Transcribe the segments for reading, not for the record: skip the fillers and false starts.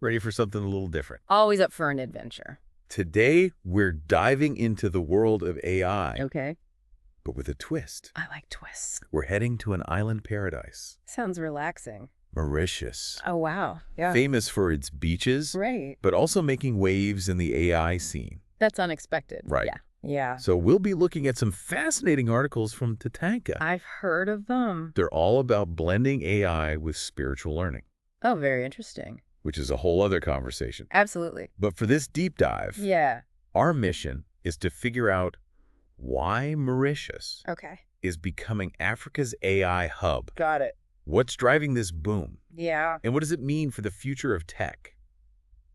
Ready for something a little different. Always up for an adventure. Today, we're diving into the world of AI, Okay. but with a twist. I like twists. We're heading to an island paradise, Sounds relaxing. Mauritius. Oh, wow. Yeah. Famous for its beaches, Right. but also making waves in the AI scene. That's unexpected. Right. Yeah. Yeah. So we'll be looking at some fascinating articles from TATANKA. I've heard of them. They're all about blending AI with spiritual learning, Oh, very interesting. which is a whole other conversation. Absolutely. But for this deep dive, Yeah. our mission is to figure out why Mauritius Okay. is becoming Africa's AI hub. Got it. What's driving this boom? Yeah. And what does it mean for the future of tech?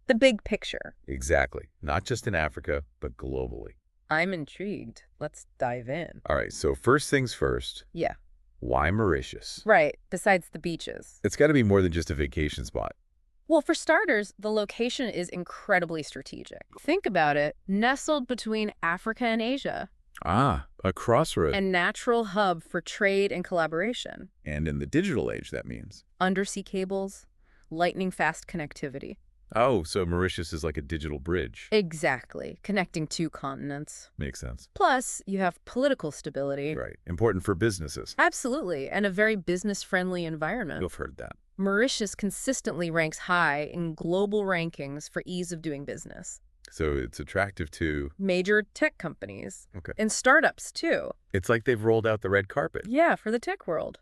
The big picture. Exactly. Not just in Africa, but globally. I'm intrigued. Let's dive in. All right, so first things first, Yeah. why Mauritius? Right. Besides the beaches. It's got to be more than just a vacation spot. Well, for starters, the location is incredibly strategic. Think about it. Nestled between Africa and Asia. Ah, a crossroad. A natural hub for trade and collaboration. And in the digital age, that means. Undersea cables, lightning-fast connectivity. Oh, so Mauritius is like a digital bridge. Exactly. Connecting two continents. Makes sense. Plus, you have political stability. Right. Important for businesses. Absolutely. And a very business-friendly environment. You've heard that. Mauritius consistently ranks high in global rankings for ease of doing business. So it's attractive to... Major tech companies. Okay. And startups, too. It's like they've rolled out the red carpet. Yeah, for the tech world.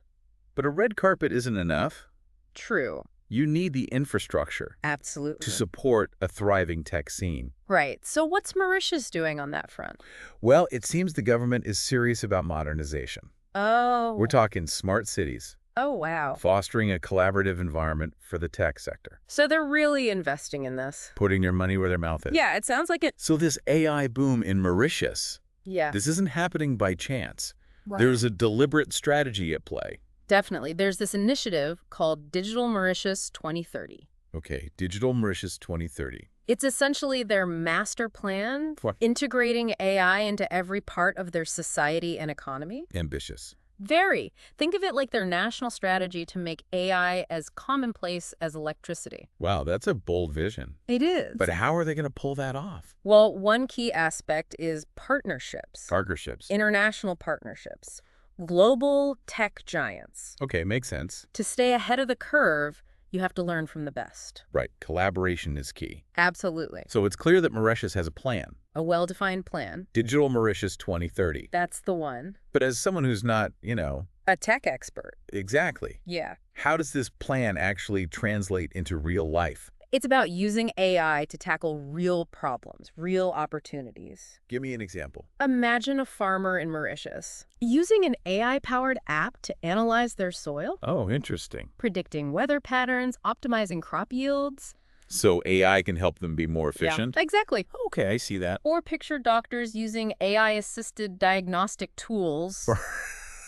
But a red carpet isn't enough. True. You need the infrastructure Absolutely. to support a thriving tech scene. Right. So what's Mauritius doing on that front? Well, it seems the government is serious about modernization. Oh. We're talking smart cities, Oh, wow. fostering a collaborative environment for the tech sector, So they're really investing in this. putting their money where their mouth is. Yeah, it sounds like it. So this AI boom in Mauritius, Yeah. this isn't happening by chance. Right. There's a deliberate strategy at play. Definitely. There's this initiative called Digital Mauritius 2030. Okay, Digital Mauritius 2030. It's essentially their master plan, What? integrating AI into every part of their society and economy. Ambitious. Very. Think of it like their national strategy to make AI as commonplace as electricity. Wow, that's a bold vision. It is. But how are they going to pull that off? Well, one key aspect is partnerships. Partnerships. International partnerships. Global tech giants. Okay, makes sense. To stay ahead of the curve, you have to learn from the best. Right, collaboration is key. Absolutely. So it's clear that Mauritius has a plan. A well-defined plan. Digital Mauritius 2030. That's the one. But as someone who's not, A tech expert. exactly, Yeah. how does this plan actually translate into real life? It's about using AI to tackle real problems, real opportunities. Give me an example. Imagine a farmer in Mauritius using an AI-powered app to analyze their soil, Oh, interesting. predicting weather patterns, optimizing crop yields. So AI can help them be more efficient? Yeah, exactly. Okay, I see that. Or picture doctors using AI-assisted diagnostic tools,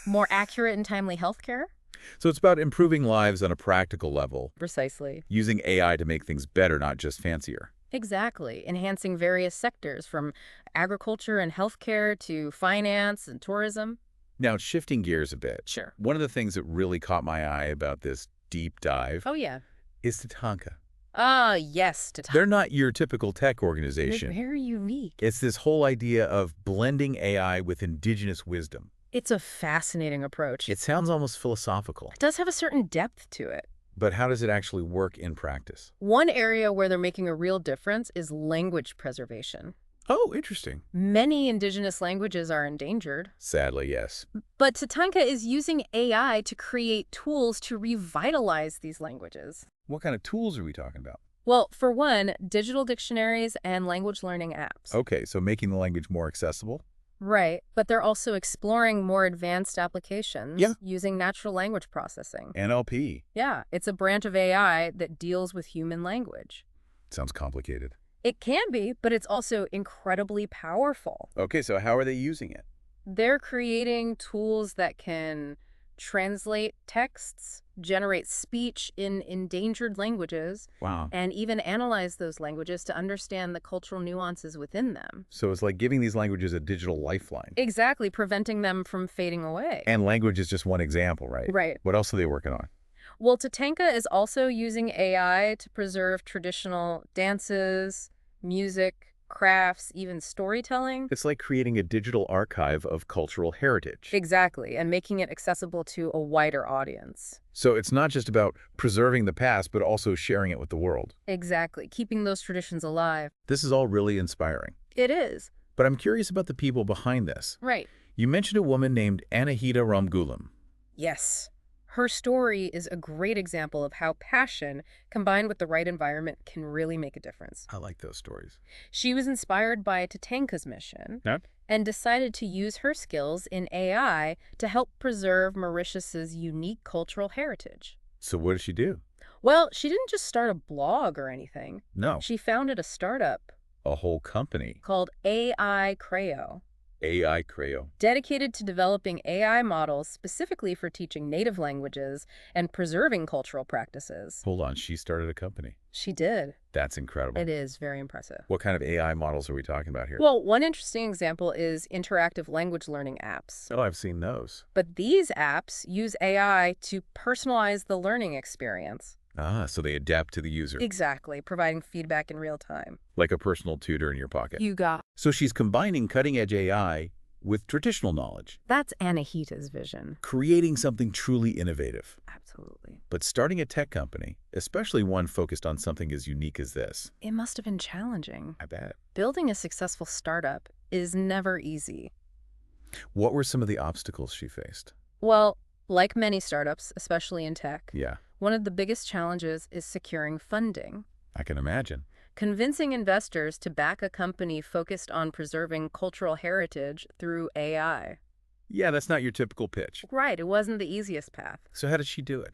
more accurate and timely healthcare. So it's about improving lives on a practical level, Precisely. using AI to make things better, not just fancier. Exactly. Enhancing various sectors from agriculture and healthcare to finance and tourism. Now, shifting gears a bit. Sure. One of the things that really caught my eye about this deep dive Oh, yeah. is TATANKA. Ah, yes. They're not your typical tech They're organization. very unique. It's this whole idea of blending AI with indigenous wisdom. It's a fascinating approach. It sounds almost philosophical, It does have a certain depth to it. but how does it actually work in practice? One area where they're making a real difference is language preservation. Oh, interesting. Many indigenous languages are endangered, Sadly, yes. but TATANKA is using AI to create tools to revitalize these languages. What kind of tools are we talking about? Well, for one, digital dictionaries and language learning apps. Okay, so making the language more accessible? Right, but they're also exploring more advanced applications Yeah. using natural language processing. NLP. Yeah, it's a branch of AI that deals with human language. Sounds complicated. It can be, but it's also incredibly powerful. Okay, so how are they using it? They're creating tools that can translate texts, generate speech in endangered languages, Wow. and even analyze those languages to understand the cultural nuances within them. So it's like giving these languages a digital lifeline. Exactly, preventing them from fading away. And language is just one example, right? Right. What else are they working on? Well, TATANKA is also using AI to preserve traditional dances, music, crafts, even storytelling. It's like creating a digital archive of cultural heritage. Exactly, and making it accessible to a wider audience. So it's not just about preserving the past, but also sharing it with the world. Exactly, keeping those traditions alive. This is all really inspiring. It is. But I'm curious about the people behind this. Right. You mentioned a woman named 𝗧𗕔���. Yes. Her story is a great example of how passion, combined with the right environment, can really make a difference. I like those stories. She was inspired by TATANKA's mission and decided to use her skills in AI to help preserve Mauritius's unique cultural heritage. So what did she do? Well, she didn't just start a blog or anything. No. She founded a startup A whole company. called AI 𝗧𝗕ᗕ, AI Creo. dedicated to developing AI models specifically for teaching native languages and preserving cultural practices. Hold on, she started a company. She did. That's incredible. It is very impressive. What kind of AI models are we talking about here? Well, one interesting example is interactive language learning apps. Oh, I've seen those. But these apps use AI to personalize the learning experience. Ah, so they adapt to the user. Exactly, providing feedback in real time. Like a personal tutor in your pocket. You got. So she's combining cutting-edge AI with traditional knowledge, That's Anahita's vision. creating something truly innovative. Absolutely. But starting a tech company, especially one focused on something as unique as this, It must have been challenging. I bet. Building a successful startup is never easy. What were some of the obstacles she faced? Well, like many startups, especially in tech, Yeah, one of the biggest challenges is securing funding. I can imagine. Convincing investors to back a company focused on preserving cultural heritage through AI. Yeah, that's not your typical pitch. Right, it wasn't the easiest path. So how did she do it?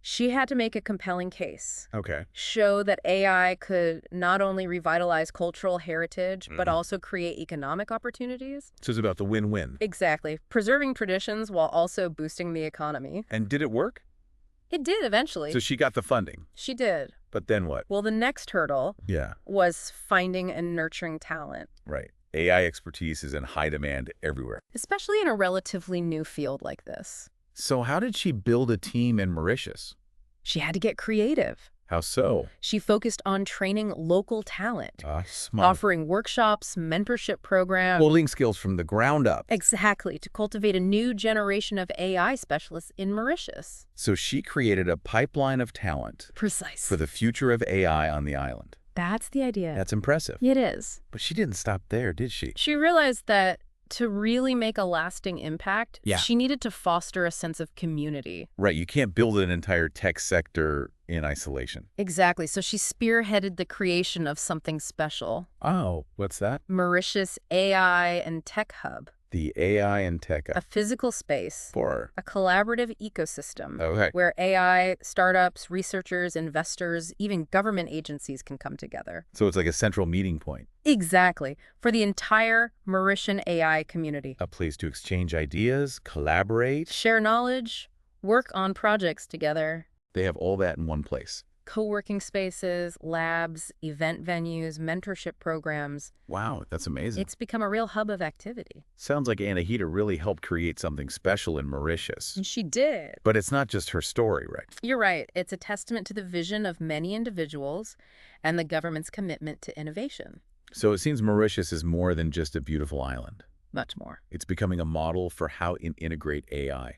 She had to make a compelling case. Okay. Show that AI could not only revitalize cultural heritage, but also create economic opportunities. So it's about the win-win. Exactly. Preserving traditions while also boosting the economy. And did it work? It did eventually. So she got the funding. She did. But then what? Well, the next hurdle Yeah, was finding and nurturing talent, right. AI expertise is in high demand everywhere. especially in a relatively new field like this. So how did she build a team in Mauritius? She had to get creative. How so? She focused on training local talent, Smart. offering workshops, mentorship programs. Building skills from the ground up. Exactly, to cultivate a new generation of AI specialists in Mauritius. So she created a pipeline of talent Precise. for the future of AI on the island. That's the idea. That's impressive. It is. But she didn't stop there, did she? She realized that to really make a lasting impact, Yeah. she needed to foster a sense of community. Right, you can't build an entire tech sector in isolation. Exactly. So she spearheaded the creation of something special. Oh, what's that? Mauritius AI and Tech Hub, The AI and tech a physical space, for. a collaborative ecosystem Okay. where AI, startups, researchers, investors, even government agencies can come together. So it's like a central meeting point, Exactly. For the entire Mauritian AI community. a place to exchange ideas, collaborate. Share knowledge, work on projects together. They have all that in one place. Co-working spaces, labs, event venues, mentorship programs. Wow, that's amazing. It's become a real hub of activity. Sounds like Anahita really helped create something special in Mauritius. And she did. But it's not just her story, right? You're right. It's a testament to the vision of many individuals and the government's commitment to innovation. So it seems Mauritius is more than just a beautiful island. Much more. It's becoming a model for how to integrate AI.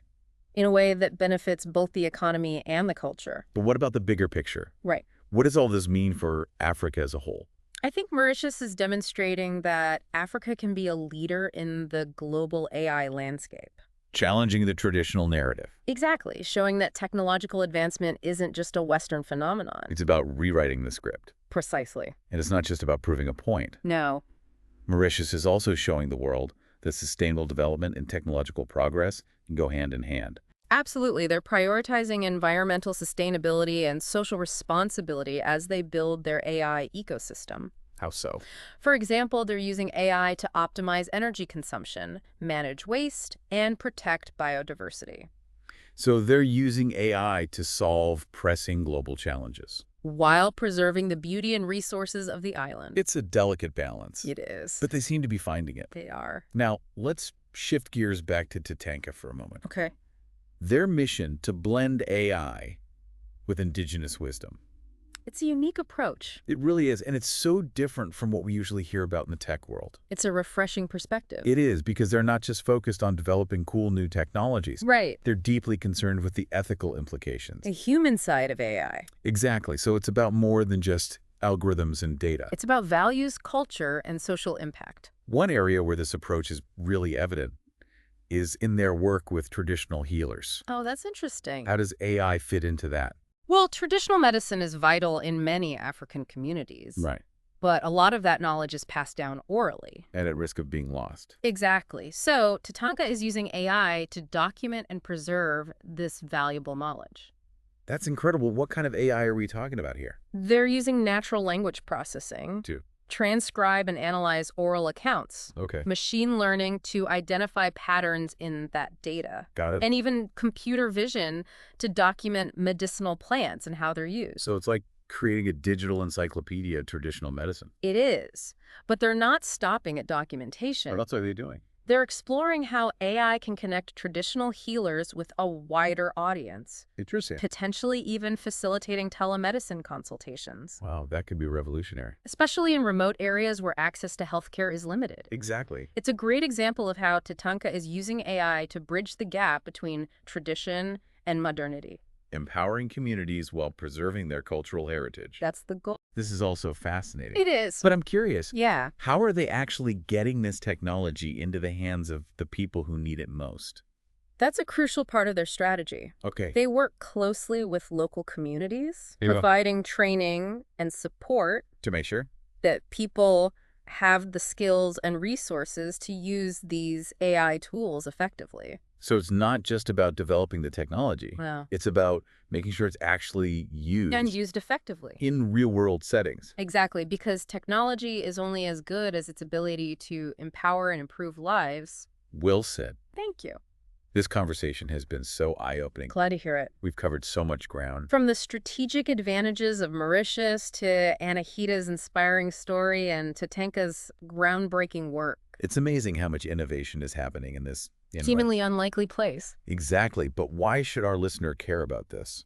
In a way that benefits both the economy and the culture. But what about the bigger picture? Right. What does all this mean for Africa as a whole? I think Mauritius is demonstrating that Africa can be a leader in the global AI landscape. Challenging the traditional narrative. Exactly, showing that technological advancement isn't just a Western phenomenon. It's about rewriting the script. Precisely. And it's not just about proving a point. No. Mauritius is also showing the world that sustainable development and technological progress can go hand in hand. Absolutely. They're prioritizing environmental sustainability and social responsibility as they build their AI ecosystem. How so? For example, they're using AI to optimize energy consumption, manage waste, and protect biodiversity. So they're using AI to solve pressing global challenges. While preserving the beauty and resources of the island. It's a delicate balance. It is. But they seem to be finding it. They are. Now, let's shift gears back to TATANKA for a moment. Okay. their mission to blend AI with indigenous wisdom. It's a unique approach. It really is, and it's so different from what we usually hear about in the tech world. It's a refreshing perspective. It is, because they're not just focused on developing cool new technologies. Right. They're deeply concerned with the ethical implications. The human side of AI. Exactly. So it's about more than just algorithms and data. It's about values, culture, and social impact. One area where this approach is really evident is in their work with traditional healers. Oh, that's interesting. How does AI fit into that? Well, traditional medicine is vital in many African communities. Right. But a lot of that knowledge is passed down orally. And at risk of being lost. Exactly. So TATANKA is using AI to document and preserve this valuable knowledge. That's incredible. What kind of AI are we talking about here? They're using natural language processing To transcribe and analyze oral accounts. Okay. Machine learning to identify patterns in that data. Got it. And even computer vision to document medicinal plants and how they're used. So it's like creating a digital encyclopedia of traditional medicine. It is. But they're not stopping at documentation. What else are they doing? They're exploring how AI can connect traditional healers with a wider audience, Interesting. potentially even facilitating telemedicine consultations, Wow, that could be revolutionary. especially in remote areas where access to healthcare is limited. Exactly. It's a great example of how TATANKA is using AI to bridge the gap between tradition and modernity. Empowering communities while preserving their cultural heritage. That's the goal. This is also fascinating. It is. But I'm curious, Yeah. how are they actually getting this technology into the hands of the people who need it most? That's a crucial part of their strategy. Okay. They work closely with local communities, Yeah. providing training and support To make sure? that people have the skills and resources to use these AI tools effectively. So it's not just about developing the technology. Wow. It's about making sure it's actually used. And used effectively. In real-world settings. Exactly, because technology is only as good as its ability to empower and improve lives. Well said. Thank you. This conversation has been so eye-opening. Glad to hear it. We've covered so much ground. From the strategic advantages of Mauritius to 𝗧𝗕𝗓𝗔's inspiring story and TATANKA's groundbreaking work. It's amazing how much innovation is happening in this Seemingly unlikely place. Exactly, but why should our listener care about this?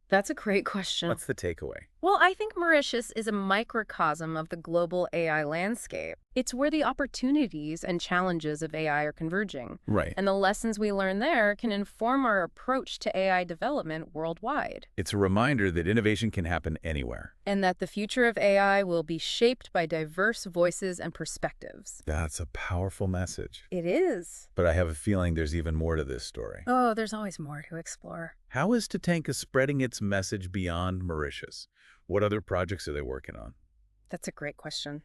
That's a great question. What's the takeaway? Well, I think Mauritius is a microcosm of the global AI landscape. It's where the opportunities and challenges of AI are converging. Right. And the lessons we learn there can inform our approach to AI development worldwide. It's a reminder that innovation can happen anywhere. And that the future of AI will be shaped by diverse voices and perspectives. That's a powerful message. It is. But I have a feeling there's even more to this story. Oh, there's always more to explore. How is TATANKA spreading its message beyond Mauritius? What other projects are they working on? That's a great question.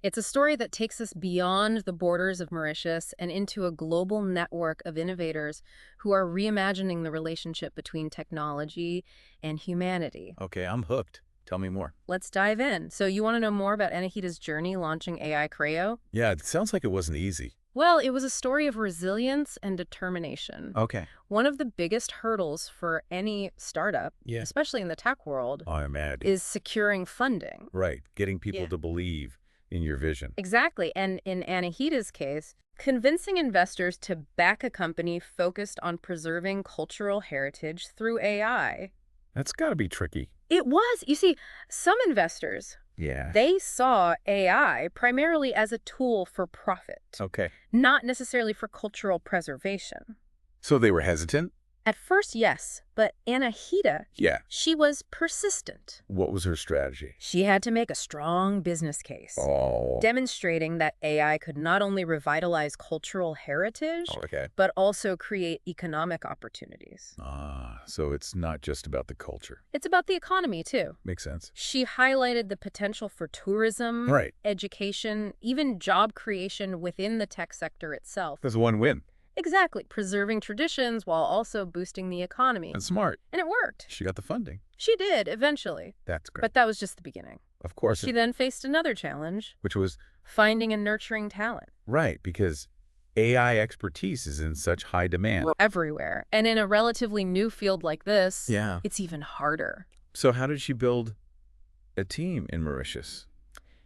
It's a story that takes us beyond the borders of Mauritius and into a global network of innovators who are reimagining the relationship between technology and humanity. Okay, I'm hooked. Tell me more. Let's dive in. So you want to know more about 𝗧𝗕𝗓𝗔's journey launching AI Creo? Yeah, it sounds like it wasn't easy. Well, it was a story of resilience and determination. Okay. One of the biggest hurdles for any startup, especially in the tech world, I imagine, is securing funding. Right, getting people to believe in your vision. Exactly. And in 𝗧𝗕𝗓𝗔's case, convincing investors to back a company focused on preserving cultural heritage through AI. That's got to be tricky. It was. You see, some investors, they saw AI primarily as a tool for profit. Okay. Not necessarily for cultural preservation. So they were hesitant? At first, yes, but 𝗧𝗕𝗓𝗓, she was persistent. What was her strategy? She had to make a strong business case, demonstrating that AI could not only revitalize cultural heritage, but also create economic opportunities. So it's not just about the culture. It's about the economy, too. Makes sense. She highlighted the potential for tourism, education, even job creation within the tech sector itself. That's a win-win. Exactly, preserving traditions while also boosting the economy. That's smart. And it worked. She got the funding. She did, eventually. That's great. But that was just the beginning. Of course. She then faced another challenge. Which was? Finding and nurturing talent. Right, because AI expertise is in such high demand. Everywhere. And in a relatively new field like this, Yeah. it's even harder. So how did she build a team in Mauritius?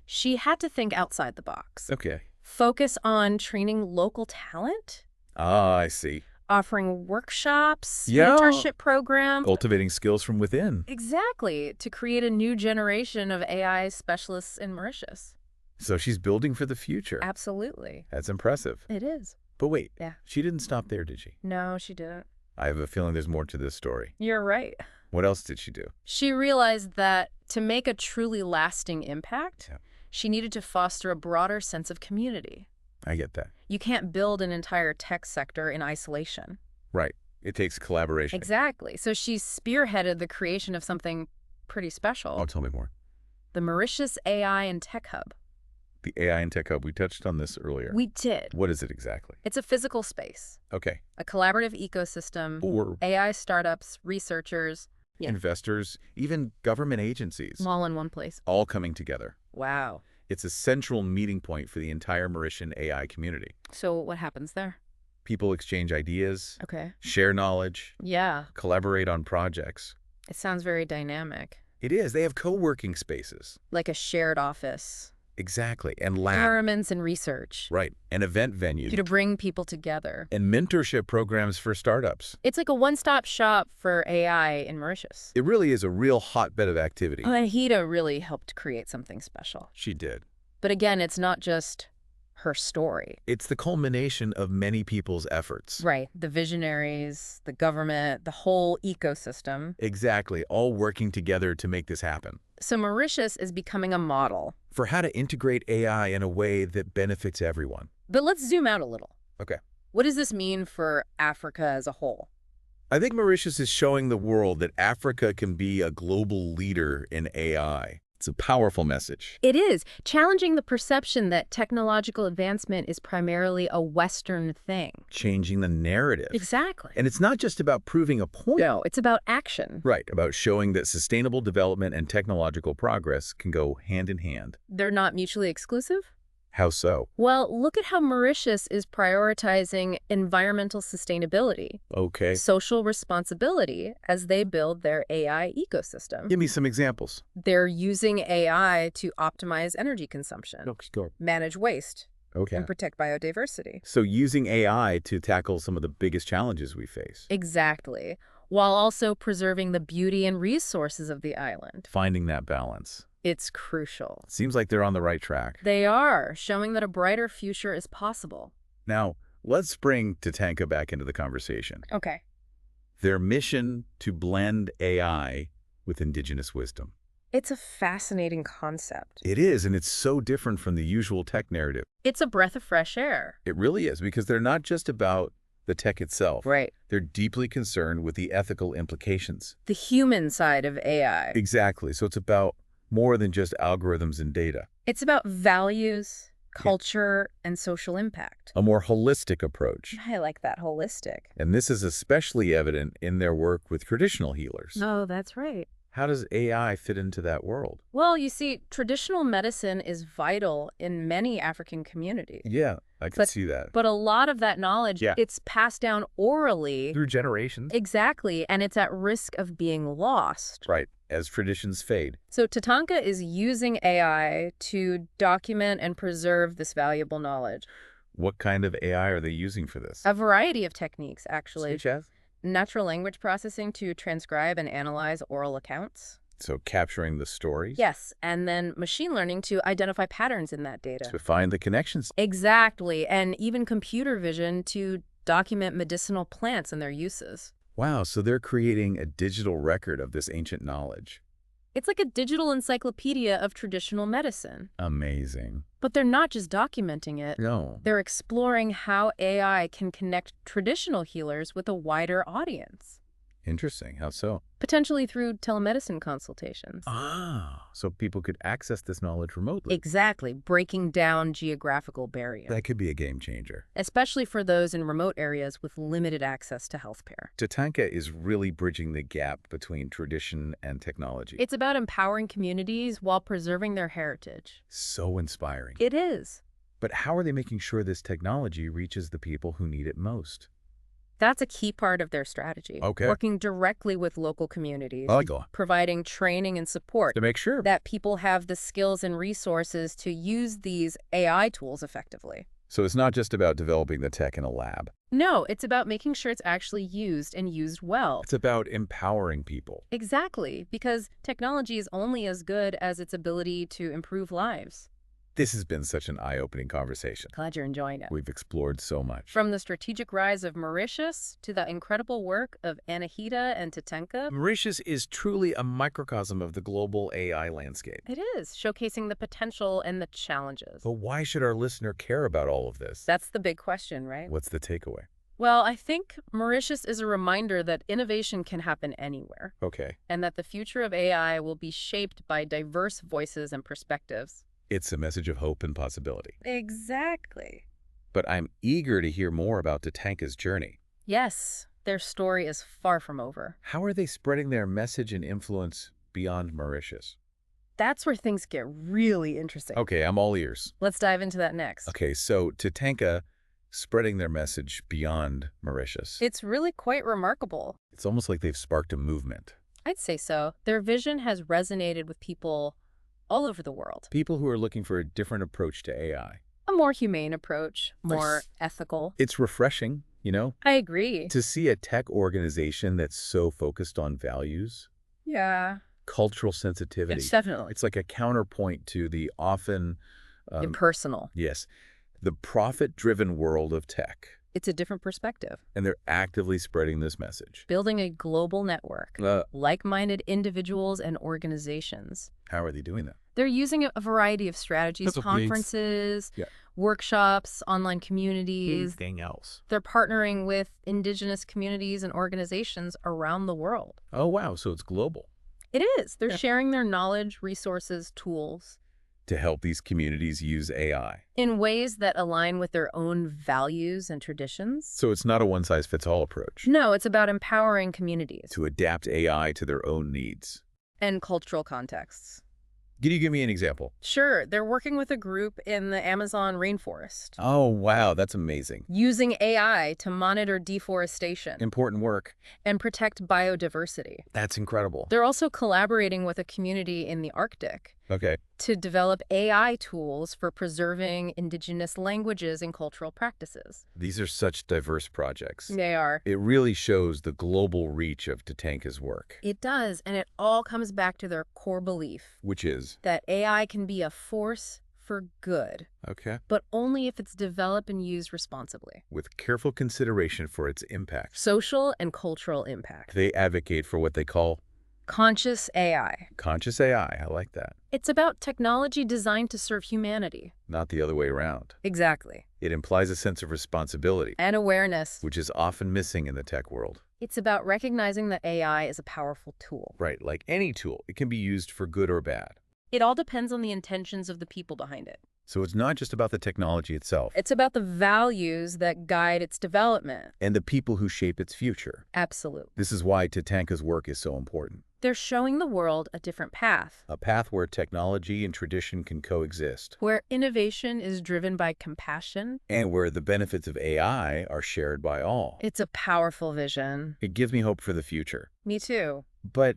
She had to think outside the box. Okay. Focus on training local talent. Ah, I see. offering workshops, Yeah. mentorship programs. Cultivating skills from within. Exactly, to create a new generation of AI specialists in Mauritius. So she's building for the future. Absolutely. That's impressive. It is. But wait, Yeah. she didn't stop there, did she? No, she didn't. I have a feeling there's more to this story. You're right. What else did she do? She realized that to make a truly lasting impact, Yeah. she needed to foster a broader sense of community. I get that. You can't build an entire tech sector in isolation. Right. It takes collaboration. Exactly. So she spearheaded the creation of something pretty special. Oh, tell me more. The Mauritius AI and Tech Hub. The AI and Tech Hub, we touched on this earlier. We did. What is it exactly? It's a physical space, Okay. a collaborative ecosystem, Or AI startups, researchers, Yeah. investors, even government agencies, all in one place. all coming together. Wow. It's a central meeting point for the entire Mauritian AI community. So what happens there? People exchange ideas, Okay. share knowledge, Yeah, collaborate on projects. it sounds very dynamic. It is. They have co-working spaces. Like a shared office. Exactly. And lab. Experiments and research. Right. And event venues. To bring people together. And mentorship programs for startups. It's like a one-stop shop for AI in Mauritius. It really is a real hotbed of activity. Ahida really helped create something special. She did. But again, it's not just her story. It's the culmination of many people's efforts. Right. The visionaries, the government, the whole ecosystem. Exactly. All working together to make this happen. So Mauritius is becoming a model. For how to integrate AI in a way that benefits everyone. But let's zoom out a little. Okay. What does this mean for Africa as a whole? I think Mauritius is showing the world that Africa can be a global leader in AI. It's a powerful message. It is, challenging the perception that technological advancement is primarily a Western thing. Changing the narrative. Exactly. And it's not just about proving a point. No, it's about action. Right, about showing that sustainable development and technological progress can go hand in hand. They're not mutually exclusive? How so? Well, look at how Mauritius is prioritizing environmental sustainability, Okay. social responsibility as they build their AI ecosystem. Give me some examples. They're using AI to optimize energy consumption, Go. manage waste, Okay. and protect biodiversity. So using AI to tackle some of the biggest challenges we face. Exactly, while also preserving the beauty and resources of the island. Finding that balance. It's crucial. Seems like they're on the right track. They are, showing that a brighter future is possible. Now, let's bring TATANKA back into the conversation. Okay. Their mission to blend AI with indigenous wisdom. It's a fascinating concept. It is, and it's so different from the usual tech narrative. It's a breath of fresh air. It really is, because they're not just about the tech itself. Right. They're deeply concerned with the ethical implications. The human side of AI. Exactly. So it's about more than just algorithms and data. It's about values, culture, and social impact. A more holistic approach. I like that, holistic. And this is especially evident in their work with traditional healers. Oh, that's right. How does AI fit into that world? Well, you see, traditional medicine is vital in many African communities. Yeah, I can see that. But a lot of that knowledge, Yeah. it's passed down orally. Through generations. Exactly, and it's at risk of being lost. Right, as traditions fade. So TATANKA is using AI to document and preserve this valuable knowledge. What kind of AI are they using for this? A variety of techniques, actually. Such as? Natural language processing to transcribe and analyze oral accounts. So capturing the stories? Yes, and then machine learning to identify patterns in that data. To find the connections. Exactly, and even computer vision to document medicinal plants and their uses. Wow, so they're creating a digital record of this ancient knowledge. It's like a digital encyclopedia of traditional medicine. Amazing. But they're not just documenting it. No. They're exploring how AI can connect traditional healers with a wider audience, Interesting. How so? potentially through telemedicine consultations. Ah, so people could access this knowledge remotely. Exactly, breaking down geographical barriers, That could be a game changer. especially for those in remote areas with limited access to healthcare. TATANKA is really bridging the gap between tradition and technology. It's about empowering communities while preserving their heritage. So inspiring. It is. But how are they making sure this technology reaches the people who need it most? That's a key part of their strategy. Okay. Working directly with local communities, Go on. providing training and support To make sure. that people have the skills and resources to use these AI tools effectively. So it's not just about developing the tech in a lab. No, it's about making sure it's actually used and used well. It's about empowering people. Exactly, because technology is only as good as its ability to improve lives. This has been such an eye-opening conversation. Glad you're enjoying it. We've explored so much. From the strategic rise of Mauritius to the incredible work of 𝗧𝗕ᗕ𝗓 and TATANKA. Mauritius is truly a microcosm of the global AI landscape. It is, showcasing the potential and the challenges. But why should our listener care about all of this? That's the big question, right? What's the takeaway? Well, I think Mauritius is a reminder that innovation can happen anywhere, Okay. and that the future of AI will be shaped by diverse voices and perspectives. It's a message of hope and possibility. Exactly. But I'm eager to hear more about TATANKA's journey. Yes, their story is far from over. How are they spreading their message and influence beyond Mauritius? That's where things get really interesting. Okay, I'm all ears. Let's dive into that next. Okay, so TATANKA spreading their message beyond Mauritius. It's really quite remarkable. It's almost like they've sparked a movement. I'd say so. Their vision has resonated with people all over the world. People who are looking for a different approach to AI. A more humane approach, more ethical. It's refreshing, you know, I agree. to see a tech organization that's so focused on values, Yeah. cultural sensitivity. It's definitely It's like a counterpoint to the often, impersonal. yes, the profit-driven world of tech. It's a different perspective. And they're actively spreading this message. Building a global network, Uh, like-minded individuals and organizations. How are they doing that? They're using a variety of strategies, That's okay. conferences, Yeah. workshops, online communities. Anything else? They're partnering with indigenous communities and organizations around the world. Oh, wow. So it's global. It is. They're Yeah. sharing their knowledge, resources, tools To help these communities use AI. in ways that align with their own values and traditions. So it's not a one-size-fits-all approach. No, it's about empowering communities To adapt AI to their own needs. and cultural contexts. Can you give me an example? Sure, they're working with a group in the Amazon rainforest, Oh, wow. That's amazing. using AI to monitor deforestation Important work. and protect biodiversity. That's incredible. They're also collaborating with a community in the Arctic Okay. to develop AI tools for preserving indigenous languages and cultural practices. These are such diverse projects. They are. It really shows the global reach of TATANKA's work, It does, and it all comes back to their core belief which is, that AI can be a force for good, okay, but only if it's developed and used responsibly. with careful consideration for its impact. Social and cultural impact. They advocate for what they call Conscious AI. conscious AI. I like that. It's about technology designed to serve humanity. Not the other way around. Exactly. It implies a sense of responsibility, And awareness. which is often missing in the tech world. It's about recognizing that AI is a powerful tool. Right, like any tool, it can be used for good or bad. It all depends on the intentions of the people behind it. So it's not just about the technology itself It's about the values that guide its development. and the people who shape its future. Absolutely. This is why TATANKA's work is so important. They're showing the world a different path, A path where technology and tradition can coexist, where innovation is driven by compassion. and where the benefits of AI are shared by all. It's a powerful vision. It gives me hope for the future. Me too. But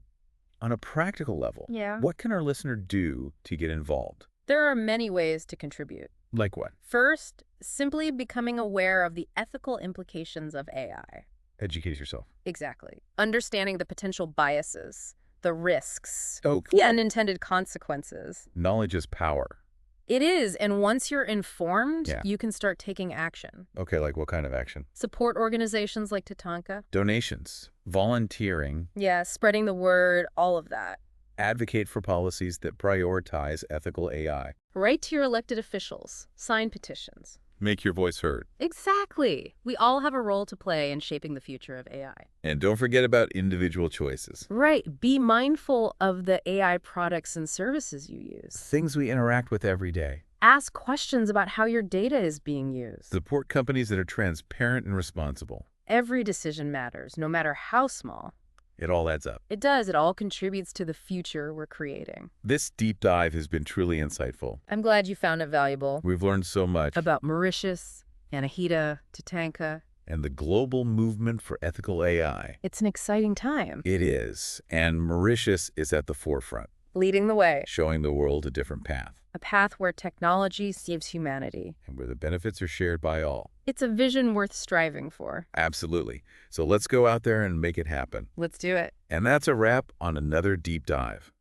on a practical level, Yeah. what can our listener do to get involved? There are many ways to contribute. Like what? First, simply becoming aware of the ethical implications of AI. Educate yourself. Exactly. Understanding the potential biases, the risks, Oh, the unintended consequences. knowledge is power. It is, and once you're informed, Yeah. you can start taking action. Okay, like what kind of action? Support organizations like TATANKA. Donations, volunteering, Yeah, spreading the word, all of that. advocate for policies that prioritize ethical AI. Write to your elected officials. Sign petitions. Make your voice heard. Exactly. We all have a role to play in shaping the future of AI. And don't forget about individual choices. Right. Be mindful of the AI products and services you use. Things we interact with every day. Ask questions about how your data is being used. Support companies that are transparent and responsible. Every decision matters, no matter how small. It all adds up. It does. It all contributes to the future we're creating. This deep dive has been truly insightful. I'm glad you found it valuable. We've learned so much About Mauritius, 𝗧𝗕ᗕ𝗓, TATANKA. and the global movement for ethical AI. It's an exciting time. It is, and Mauritius is at the forefront. leading the way. showing the world a different path, A path where technology saves humanity. and where the benefits are shared by all. It's a vision worth striving for. Absolutely. So let's go out there and make it happen. Let's do it. And that's a wrap on another deep dive.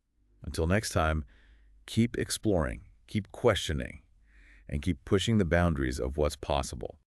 Until next time, keep exploring, keep questioning, and keep pushing the boundaries of what's possible.